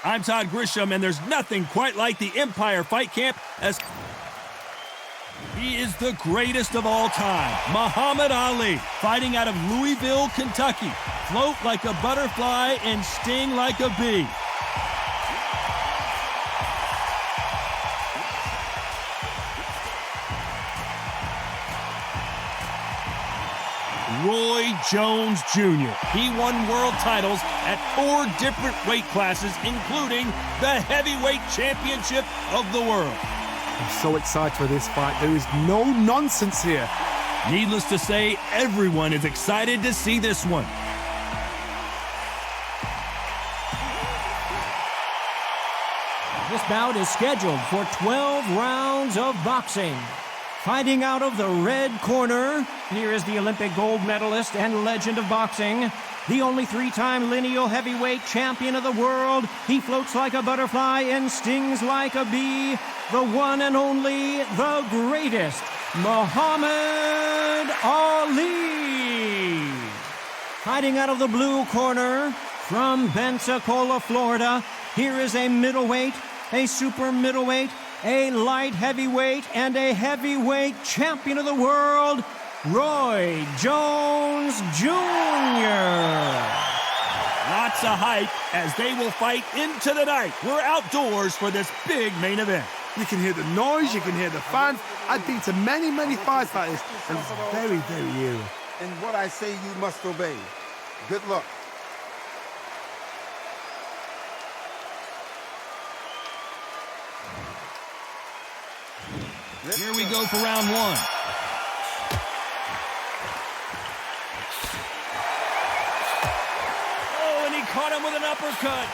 I'm Todd Grisham, and there's nothing quite like the Empire Fight Camp as he is the greatest of all time, Muhammad Ali, fighting out of Louisville, Kentucky. Float like a butterfly and sting like a bee. Roy Jones Jr. He won world titles at 4 different weight classes, including the heavyweight championship of the world. I'm so excited for this fight. There is no nonsense here. Needless to say, everyone is excited to see this one. This bout is scheduled for 12 rounds of boxing. Fighting out of the red corner, here is the Olympic gold medalist and legend of boxing, the only 3-time lineal heavyweight champion of the world. He floats like a butterfly and stings like a bee. The one and only, the greatest, Muhammad Ali. Fighting out of the blue corner, from Pensacola, Florida, here is a middleweight, a super middleweight, a light heavyweight, and a heavyweight champion of the world, Roy Jones Jr. Lots of hype as they will fight into the night. We're outdoors for this big main event. You can hear the noise, you can hear the fans. I've been to many, many fights like this, and it's very, very eerie. And what I say you must obey. Good luck. Here we go for round 1. Oh, and he caught him with an uppercut.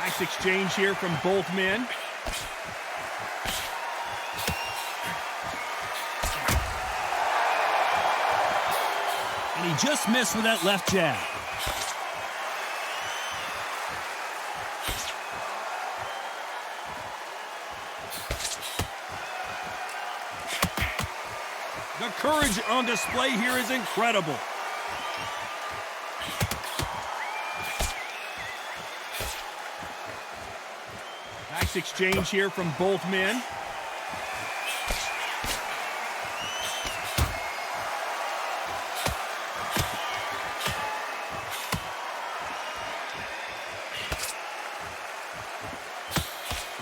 Nice exchange here from both men. And he just missed with that left jab. The courage on display here is incredible. Nice exchange here from both men.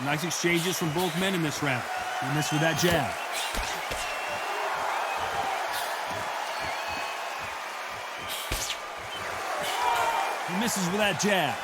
Nice exchanges from both men in this round. He missed with that jab. He misses with that jab.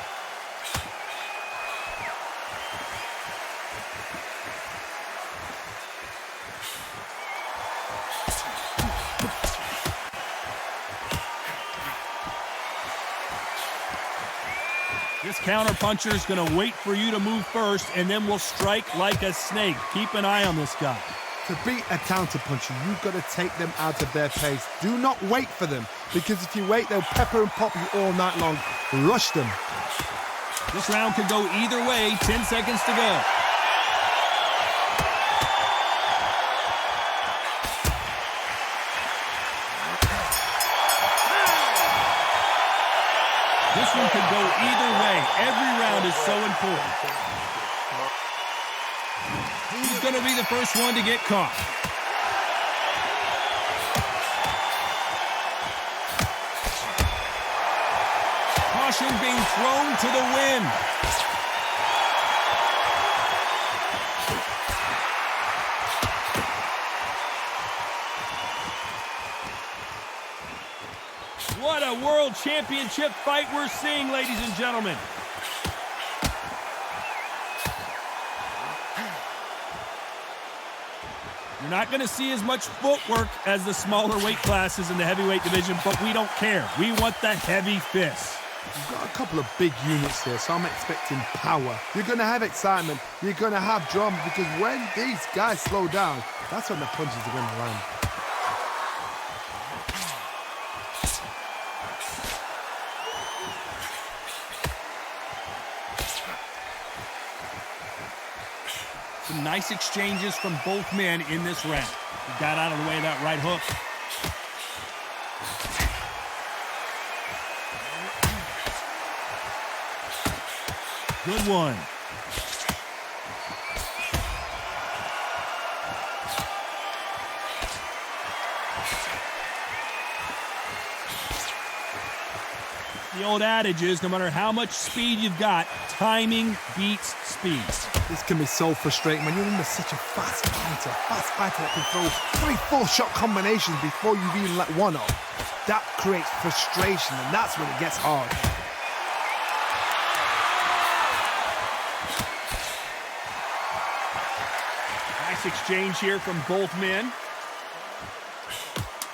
This counterpuncher is going to wait for you to move first, and then will strike like a snake. Keep an eye on this guy. To beat a counterpuncher, you've got to take them out of their pace. Do not wait for them, because if you wait, they'll pepper and pop you all night long. Rush them. This round could go either way. 10 seconds to go. This one could go either way. Every round is so important. He's going to be the first one to get caught. Caution being thrown to the wind. What a world championship fight we're seeing, ladies and gentlemen. You're not going to see as much footwork as the smaller weight classes in the heavyweight division, but we don't care. We want the heavy fists. You've got a couple of big units here, so I'm expecting power. You're going to have excitement. You're going to have drama, because when these guys slow down, that's when the punches are going to land. Some nice exchanges from both men in this round. He got out of the way of that right hook. Good one. The old adage is, no matter how much speed you've got, timing beats speed. This can be so frustrating when you're under such a fast fighter that can throw 3-4 shot combinations before you've even let one off. That creates frustration, and that's when it gets hard. Nice exchange here from both men.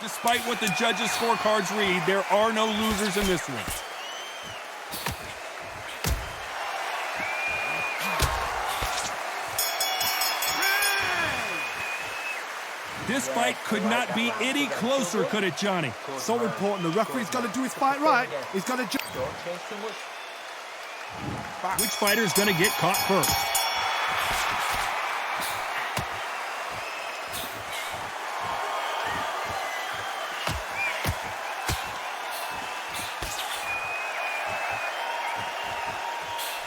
Despite what the judges' scorecards read, there are no losers in this one. This fight could not be any closer, could it, Johnny? So important. The referee's got to do his fight right. He's got to... Which fighter's going to get caught first?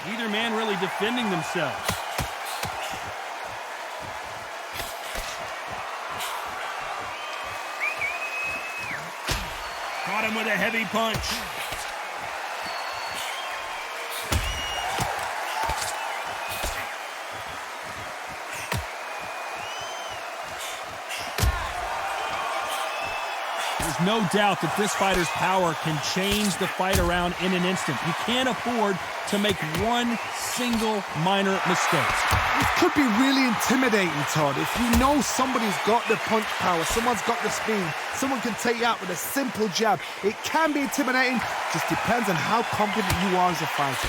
Neither man really defending themselves. Caught him with a heavy punch. There's no doubt that this fighter's power can change the fight around in an instant. You can't afford to make one single minor mistake. It could be really intimidating, Todd. If you know somebody's got the punch power, someone's got the speed, someone can take you out with a simple jab. It can be intimidating. Just depends on how confident you are as a fighter.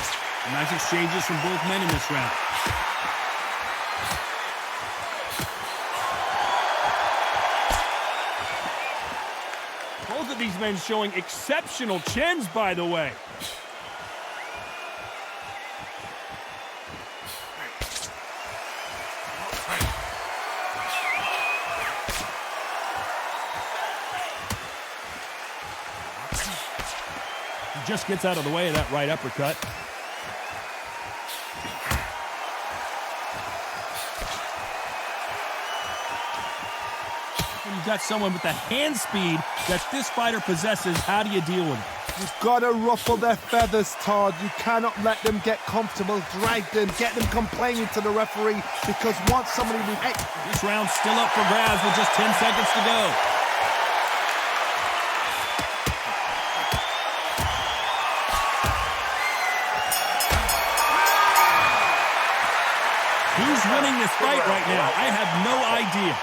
Nice exchanges from both men in this round. Both of these men showing exceptional chins, by the way. He just gets out of the way of that right uppercut. When you've got someone with the hand speed that this fighter possesses, how do you deal with it? You've got to ruffle their feathers, Todd. You cannot let them get comfortable, drag them, get them complaining to the referee, because once somebody... This round's still up for grabs with just 10 seconds to go. Who's winning this fight right now? I have no idea.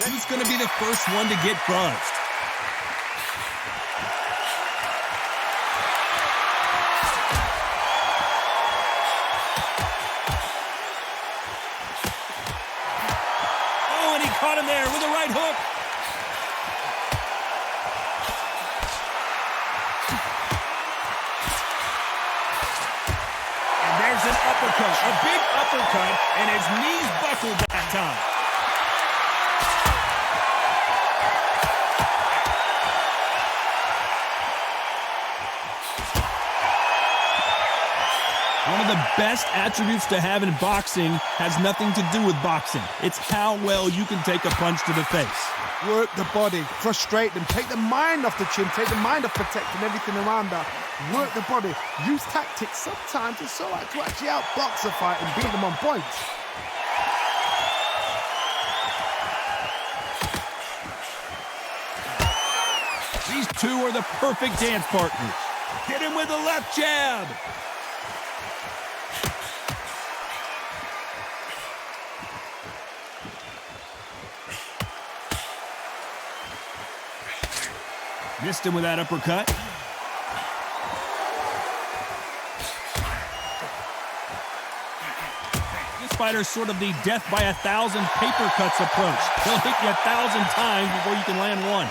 Who's going to be the first one to get buzzed? Oh, and he caught him there with a right hook. There's an uppercut, a big uppercut, and his knees buckled that time. One of the best attributes to have in boxing has nothing to do with boxing. It's how well you can take a punch to the face. Work the body, frustrate them, take the mind off the chin, take the mind off protecting everything around that. Work the body, use tactics sometimes to so like to actually outbox a fight and beat them on points. These two are the perfect dance partners. Hit him with a left jab. Missed him with that uppercut. This fighter's sort of the death by 1,000 paper cuts approach. He'll hit you 1,000 times before you can land one.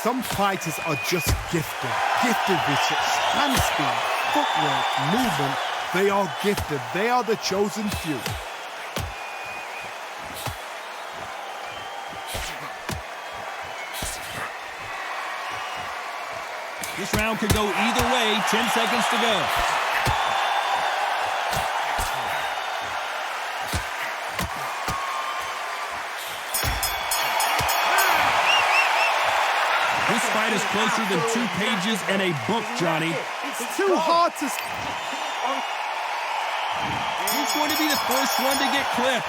Some fighters are just gifted with such hand speed, footwork, movement, They are gifted. They are the chosen few. This round could go either way. 10 seconds to go. This fight is closer than 2 pages and a book, Johnny. It's too hard to... Who's going to be the first one to get clipped?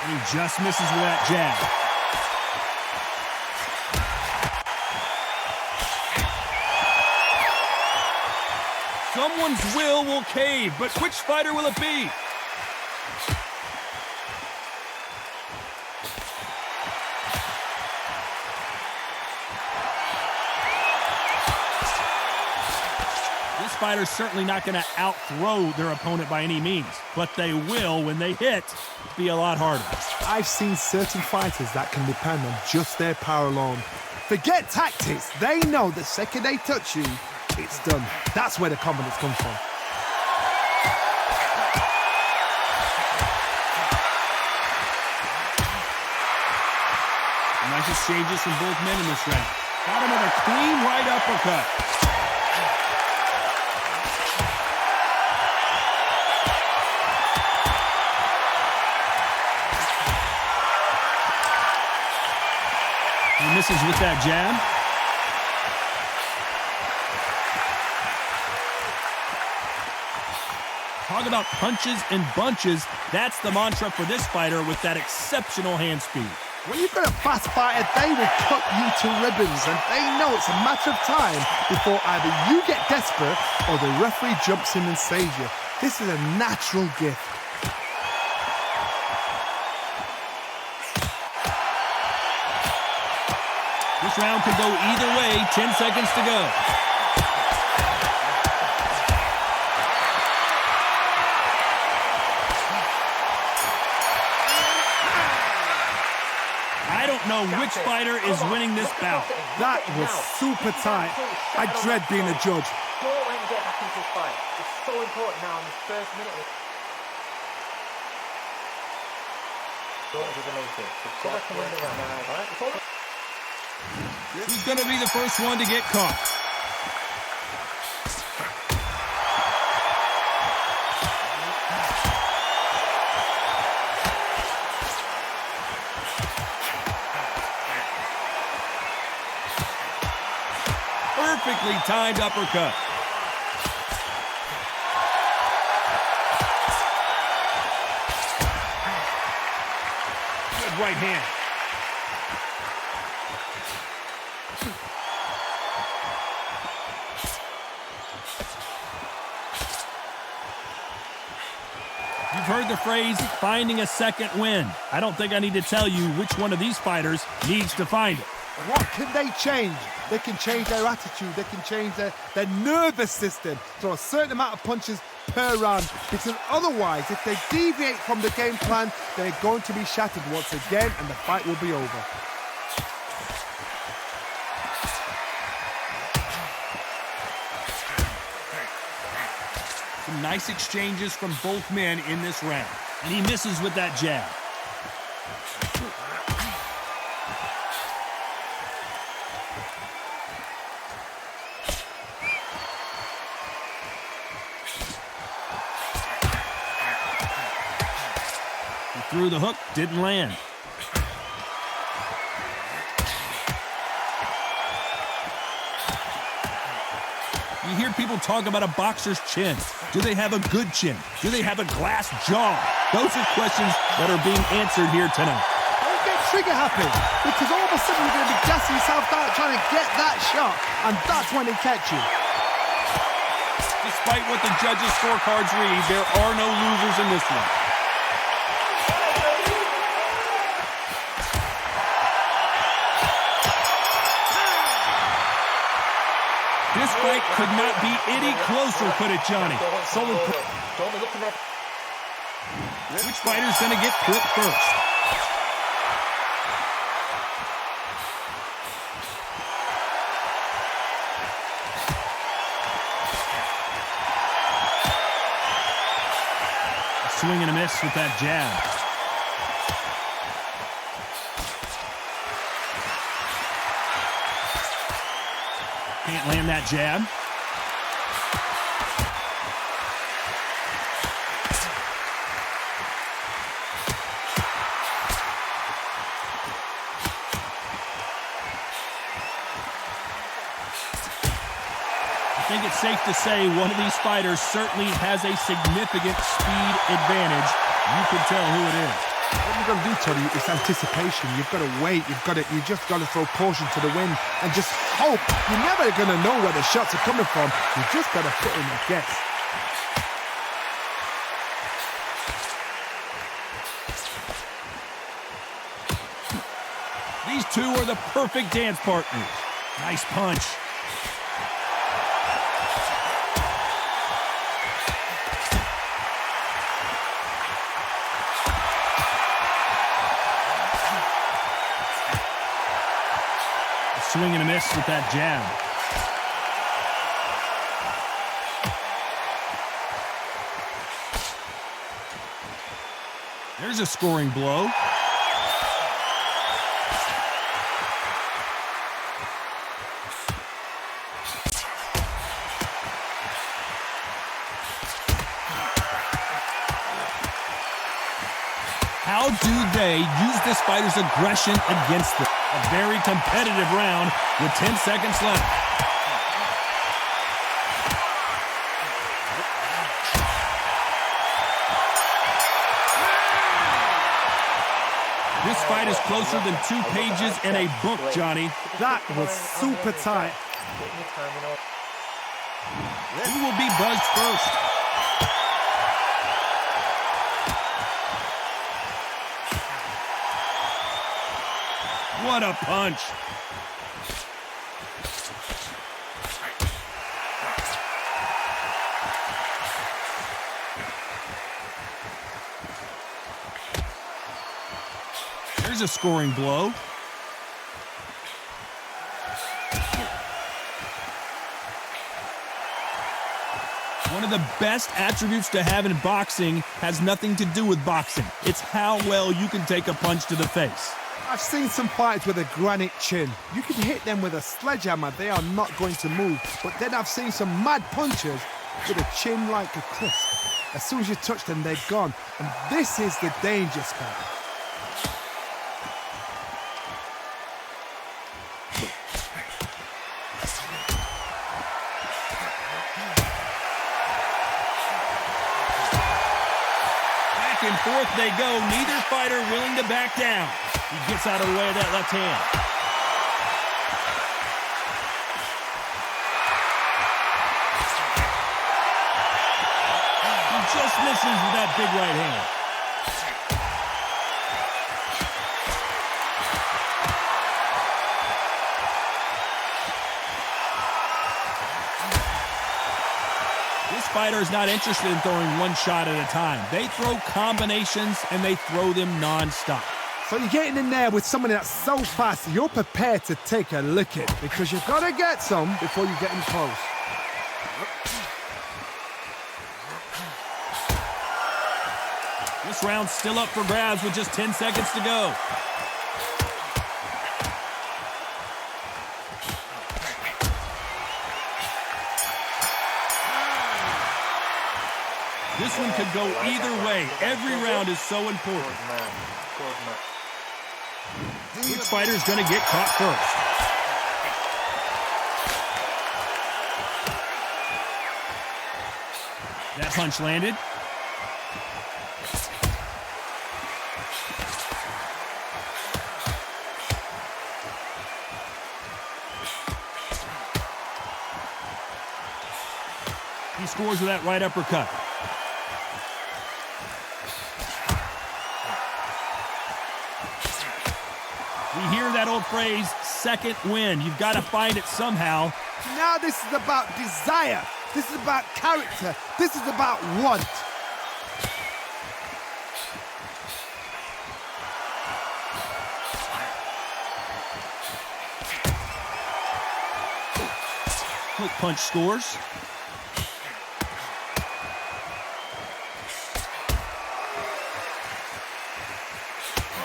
He just misses with that jab. Someone's will cave, but which fighter will it be? This fighter's certainly not going to out-throw their opponent by any means, but they will, when they hit, be a lot harder. I've seen certain fighters that can depend on just their power alone. Forget tactics. They know the second they touch you, it's done. That's where the confidence comes from. Nice exchanges from both men in this round. Got him with a clean right uppercut. He misses with that jab. Talk about punches and bunches. That's the mantra for this fighter with that exceptional hand speed. When you've got a fast fighter, they will cut you to ribbons, and they know it's a matter of time before either you get desperate or the referee jumps in and saves you. This is a natural gift. This round could go either way. 10 seconds to go. I don't know which fighter is winning this bout. That was super tight. I dread being a judge. Don't let him get back into this fight. It's so important now in this first minute. Who's going to be the first one to get caught? Perfectly timed uppercut. Good right hand. You've heard the phrase, finding a second win. I don't think I need to tell you which one of these fighters needs to find it. What can they change? They can change their attitude. They can change their nervous system. Throw a certain amount of punches per round. Because otherwise, if they deviate from the game plan, they're going to be shattered once again and the fight will be over. Some nice exchanges from both men in this round. And he misses with that jab. He threw the hook, didn't land. You hear people talk about a boxer's chin. Do they have a good chin? Do they have a glass jaw? Those are questions that are being answered here tonight. Don't get trigger happy, because all of a sudden you're going to be gassing yourself out trying to get that shot, and that's when they catch you. Despite what the judges' scorecards read, there are no losers in this one. This fight could not be any closer, could it, Johnny? Don't be looking at Which fighter's going to get clipped first? Swing and a miss with that jab. Can't land that jab. I think it's safe to say one of these fighters certainly has a significant speed advantage. You can tell who it is. What you've got to do, Tony, is anticipation. You've got to wait. You just got to throw caution to the wind and just hope. You're never going to know where the shots are coming from. You just got to put in a guess. These two are the perfect dance partners. Nice punch. Swing and a miss with that jab. There's a scoring blow. How do they use this fighter's aggression against them? A very competitive round with 10 seconds left. This fight is closer than 2 pages in a book, Johnny. That was super tight. Who will be buzzed first? What a punch. There's a scoring blow. One of the best attributes to have in boxing has nothing to do with boxing. It's how well you can take a punch to the face. I've seen some fighters with a granite chin. You can hit them with a sledgehammer, they are not going to move. But then I've seen some mad punchers with a chin like a crisp. As soon as you touch them, they're gone. And this is the danger spot. Back and forth they go, neither fighter willing to back down. He gets out of the way of that left hand. He just misses with that big right hand. This fighter is not interested in throwing one shot at a time. They throw combinations and they throw them non-stop. So you're getting in there with someone that's so fast, you're prepared to take a licking because you've got to get some before you get in close. This round's still up for grabs with just 10 seconds to go. This one could go either way. Every round is so important. Which fighter's going to get caught first? That punch landed. He scores with that right uppercut. We hear that old phrase, second win. You've got to find it somehow. Now this is about desire. This is about character. This is about want. Quick punch scores.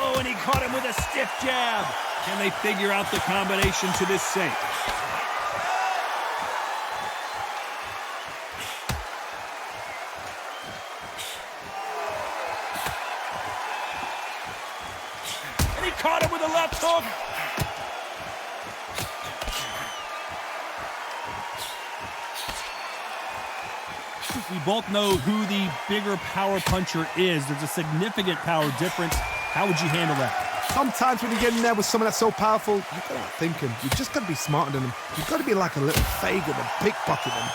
Oh, and he caught him with a stiff jab. Can they figure out the combination to this sink? And he caught him with a left hook. We both know who the bigger power puncher is. There's a significant power difference. How would you handle that? Sometimes when you get in there with someone that's so powerful, you've got to think him. You've just got to be smarter than him. You've got to be like a little Fagin and pickpocket him.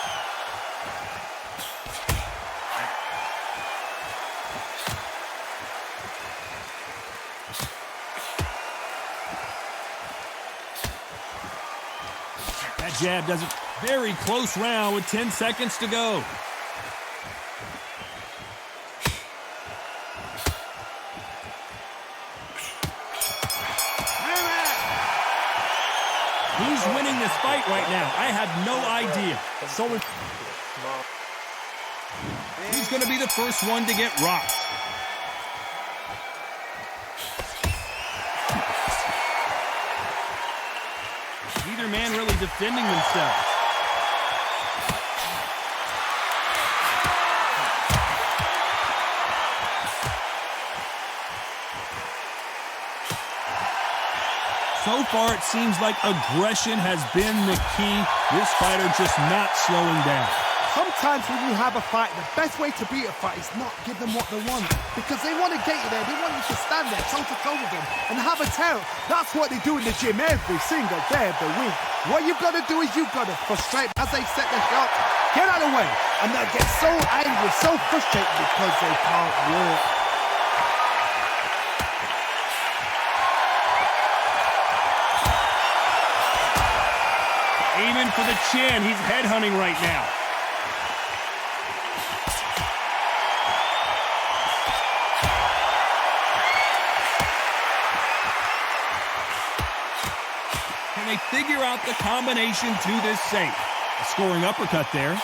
That jab does it. Very close round with 10 seconds to go. Who's winning this fight right now? I have no idea. Who's going to be the first one to get rocked? Neither man really defending themselves. So far, it seems like aggression has been the key. This fighter just not slowing down. Sometimes when you have a fight, the best way to beat a fight is not give them what they want. Because they want to get you there. They want you to stand there toe-to-toe with them and have a tell. That's what they do in the gym every single day of the week. What you've got to do is you've got to frustrate as they set the shot. Get out of the way. And they'll get so angry, so frustrated because they can't work. Aiming for the chin. He's headhunting right now. Can they figure out the combination to this sink? A scoring uppercut there.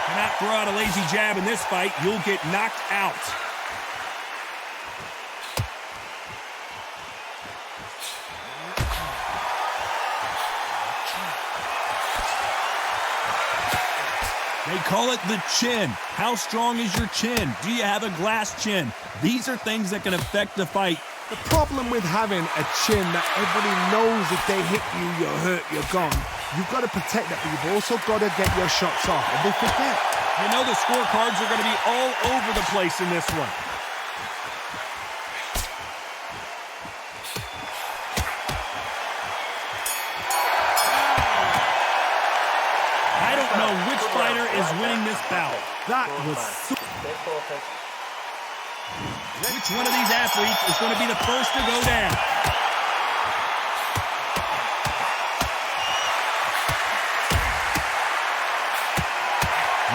Cannot throw out a lazy jab in this fight. You'll get knocked out. They call it the chin. How strong is your chin? Do you have a glass chin? These are things that can affect the fight. The problem with having a chin that everybody knows if they hit you, you're hurt, you're gone. You've got to protect that, but you've also got to get your shots off. And they forget. You know the scorecards are going to be all over the place in this one. I don't know which fighter is winning this bout. That was super. Which one of these athletes is going to be the first to go down?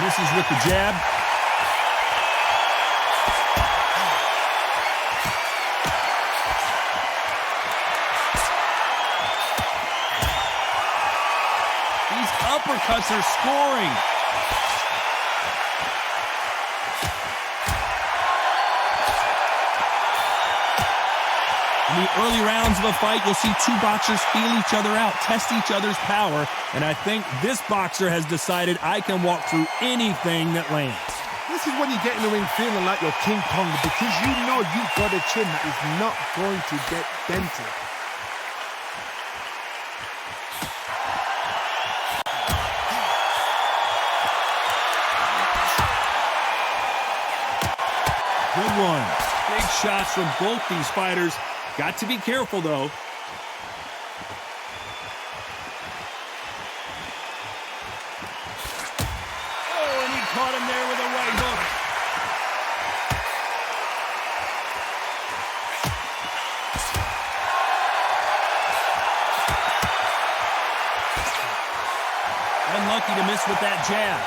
Misses with the jab. These uppercuts are scoring. In the early rounds of a fight, you'll see two boxers feel each other out, test each other's power, and I think this boxer has decided I can walk through anything that lands. This is when you get in the ring feeling like you're King Kong because you know you've got a chin that is not going to get dented. Good one. Big shots from both these fighters. Got to be careful, though. Oh, and he caught him there with a right hook. Unlucky to miss with that jab.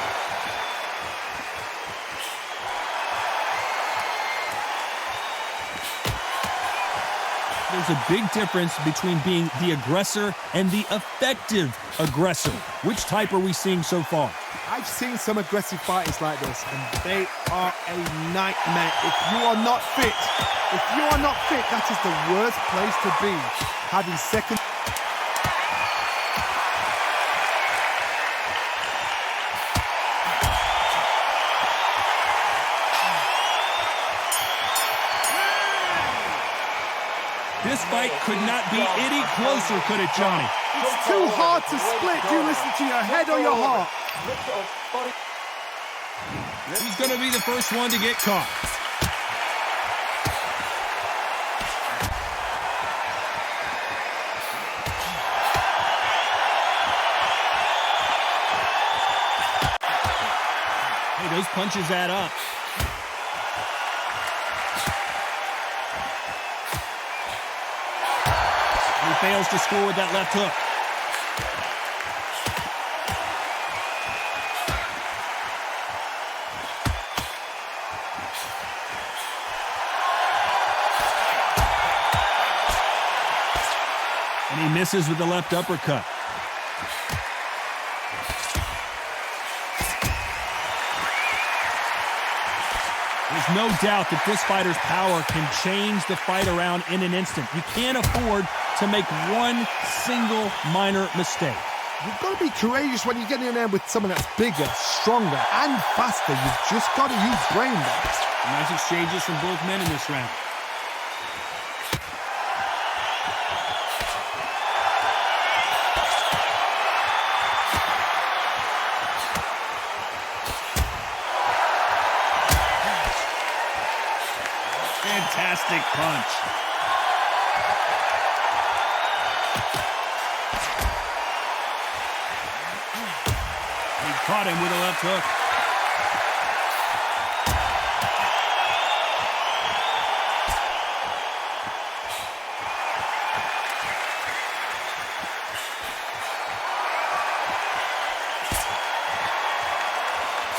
There's a big difference between being the aggressor and the effective aggressor. Which type are we seeing so far? I've seen some aggressive fighters like this, and they are a nightmare. If you are not fit, that is the worst place to be. Having second... This fight could not be any closer, could it, Johnny? It's too hard to split. Do you listen to your head or your heart? He's going to be the first one to get caught. Hey, those punches add up. He fails to score with that left hook. And he misses with the left uppercut. There's no doubt that this fighter's power can change the fight around in an instant. You can't afford to make one single minor mistake. You've got to be courageous when you get in there with someone that's bigger, stronger, and faster. You've just got to use brain there. Nice exchanges from both men in this round. Fantastic punch. He caught him with a left hook.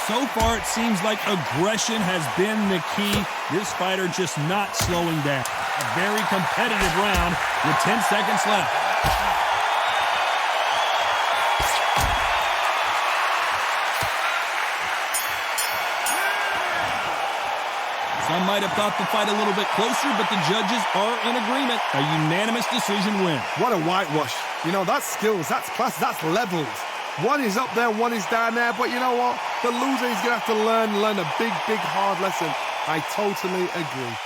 So far, it seems like aggression has been the key. This fighter just not slowing down. A very competitive round with 10 seconds left. Some might have thought the fight a little bit closer, but the judges are in agreement. A unanimous decision win. What a whitewash. You know, that's skills, that's class, that's levels. One is up there, one is down there, but you know what? The loser is going to have to learn a big, hard lesson. I totally agree.